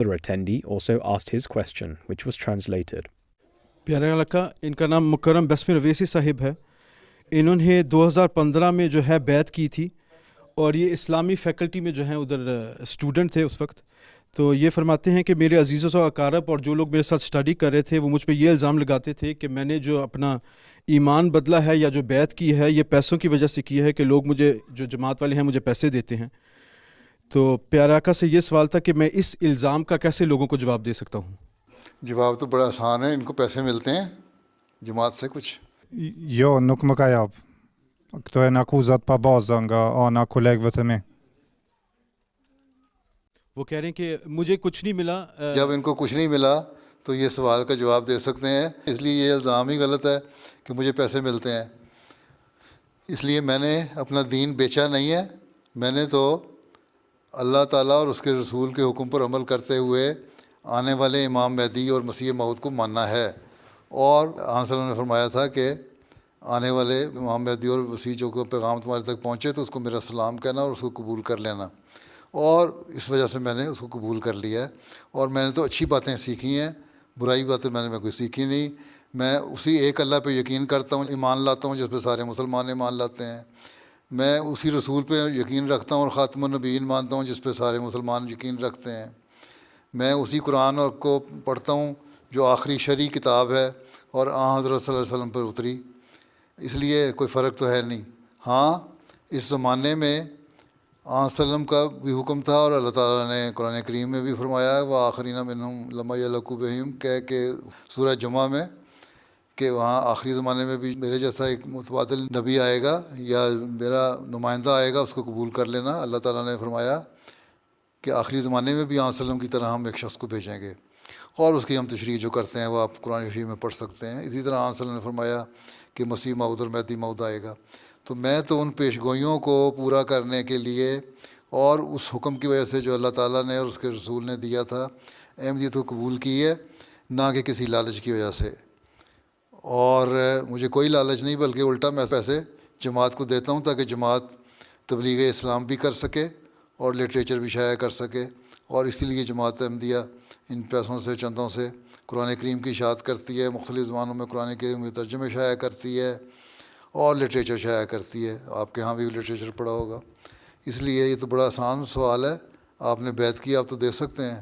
Another attendee also asked his question, which was translated. پیارے لڑکا ان کا نام مکرم بسم رویسی صاحب ہے. انہوں نے 2015 میں جو ہے بیعت کی تھی اور یہ اسلامی فیکلٹی میں جو ہیں ادھر اسٹوڈنٹ تھے اس وقت. تو یہ فرماتے ہیں کہ میرے عزیزوں و اقارب اور جو لوگ میرے ساتھ اسٹڈی کر رہے تھے وہ مجھ پہ یہ الزام لگاتے تھے کہ میں نے جو اپنا ایمان بدلا ہے یا جو بیعت کی ہے یہ پیسوں کی وجہ سے کی ہے کہ لوگ مجھے جو جماعت والے ہیں مجھے پیسے دیتے ہیں. تو پیارے آقا سے یہ سوال تھا کہ میں اس الزام کا کیسے لوگوں کو جواب دے سکتا ہوں؟ جواب تو بڑا آسان ہے. ان کو پیسے ملتے ہیں جماعت سے کچھ. Jo, nuk më ka jap. Këto janë akuzat pa bazë nga ana kolegëve të mi. وہ کہہ رہے ہیں کہ مجھے کچھ نہیں ملا. جب ان کو کچھ نہیں ملا تو یہ سوال کا جواب دے سکتے ہیں. اس لیے یہ الزام ہی غلط ہے کہ مجھے پیسے ملتے ہیں. اس لیے میں نے اپنا دین بیچا نہیں ہے. میں نے تو اللہ تعالیٰ اور اس کے رسول کے حکم پر عمل کرتے ہوئے آنے والے امام مہدی اور مسیح موعود کو ماننا ہے. اور آن صلی اللہ علیہ وسلم نے فرمایا تھا کہ آنے والے امام مہدی اور مسیح جو پیغام تمہارے تک پہنچے تو اس کو میرا سلام کہنا اور اس کو قبول کر لینا. اور اس وجہ سے میں نے اس کو قبول کر لیا ہے. اور میں نے تو اچھی باتیں سیکھی ہیں, برائی باتیں میں نے کوئی سیکھی نہیں. میں اسی ایک اللہ پہ یقین کرتا ہوں, ایمان لاتا ہوں جس پہ سارے مسلمان ایمان لاتے ہیں. میں اسی رسول پہ یقین رکھتا ہوں اور خاتم النبیین مانتا ہوں جس پہ سارے مسلمان یقین رکھتے ہیں. میں اسی قرآن اور کو پڑھتا ہوں جو آخری شرعی کتاب ہے اور حضرت صلی اللہ علیہ وسلم پر اتری. اس لیے کوئی فرق تو ہے نہیں. ہاں اس زمانے میں صلی اللہ علیہ وسلم کا بھی حکم تھا اور اللہ تعالیٰ نے قرآن کریم میں بھی فرمایا وہ آخرین منہم لما یلقوا بہم کہ سورہ جمعہ میں کہ وہاں آخری زمانے میں بھی میرے جیسا ایک متبادل نبی آئے گا یا میرا نمائندہ آئے گا, اس کو قبول کر لینا. اللہ تعالیٰ نے فرمایا کہ آخری زمانے میں بھی صلی اللہ علیہ وسلم کی طرح ہم ایک شخص کو بھیجیں گے. اور اس کی ہم تشریح جو کرتے ہیں وہ آپ قرآن شریف میں پڑھ سکتے ہیں. اسی طرح صلی اللہ علیہ وسلم نے فرمایا کہ مسیح موعود اور مہدی موعود آئے گا. تو میں تو ان پیش گوئیوں کو پورا کرنے کے لیے اور اس حکم کی وجہ سے جو اللہ تعالیٰ نے اور اس کے رسول نے دیا تھا احمدیت کو قبول کی ہے, نہ کہ کسی لالچ کی وجہ سے. اور مجھے کوئی لالچ نہیں, بلکہ الٹا میں پیسے جماعت کو دیتا ہوں تاکہ جماعت تبلیغ اسلام بھی کر سکے اور لٹریچر بھی شائع کر سکے. اور اسی لیے جماعت احمدیہ ان پیسوں سے چندوں سے قرآن کریم کی اشاعت کرتی ہے, مختلف زبانوں میں قرآن کریم کے ترجمے شائع کرتی ہے اور لٹریچر شائع کرتی ہے. آپ کے ہاں بھی لٹریچر پڑھا ہوگا. اس لیے یہ تو بڑا آسان سوال ہے. آپ نے بیعت کی, آپ تو دے سکتے ہیں.